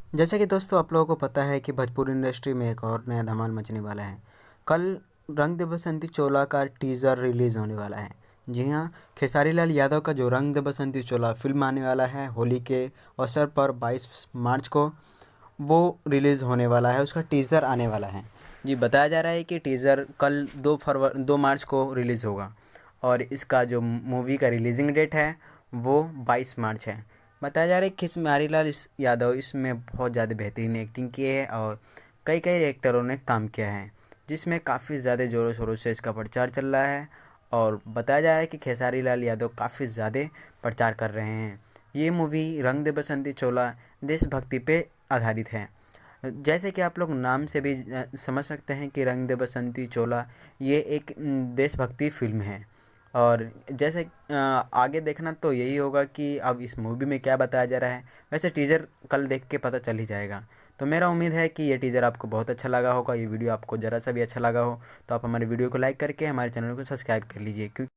जैसे कि दोस्तों आप लोगों को पता है कि भोजपुरी इंडस्ट्री में एक और नया धमाल मचने वाला है। कल रंग दे बसंती चोला का टीज़र रिलीज़ होने वाला है। जी हाँ, खेसारी लाल यादव का जो रंग दे बसंती चोला फिल्म आने वाला है होली के अवसर पर 22 मार्च को वो रिलीज़ होने वाला है। उसका टीज़र आने वाला है। जी, बताया जा रहा है कि टीज़र कल 2 मार्च को रिलीज़ होगा और इसका जो मूवी का रिलीजिंग डेट है वो 22 मार्च है। बताया जा रहा है कि खेसारी लाल यादव इसमें बहुत ज़्यादा बेहतरीन एक्टिंग की है और कई कई एक्टरों ने काम किया है, जिसमें काफ़ी ज़्यादा ज़ोरों शोरों से इसका प्रचार चल रहा है। और बताया जा रहा है कि खेसारी लाल यादव काफ़ी ज़्यादा प्रचार कर रहे हैं। ये मूवी रंग दे बसंती चोला देशभक्ति पे आधारित है। जैसे कि आप लोग नाम से भी समझ सकते हैं कि रंग दे बसंती चोला ये एक देशभक्ति फिल्म है। और जैसे आगे देखना तो यही होगा कि अब इस मूवी में क्या बताया जा रहा है। वैसे टीज़र कल देख के पता चल ही जाएगा। तो मेरा उम्मीद है कि ये टीज़र आपको बहुत अच्छा लगा होगा। ये वीडियो आपको ज़रा सा भी अच्छा लगा हो तो आप हमारे वीडियो को लाइक करके हमारे चैनल को सब्सक्राइब कर लीजिए, क्योंकि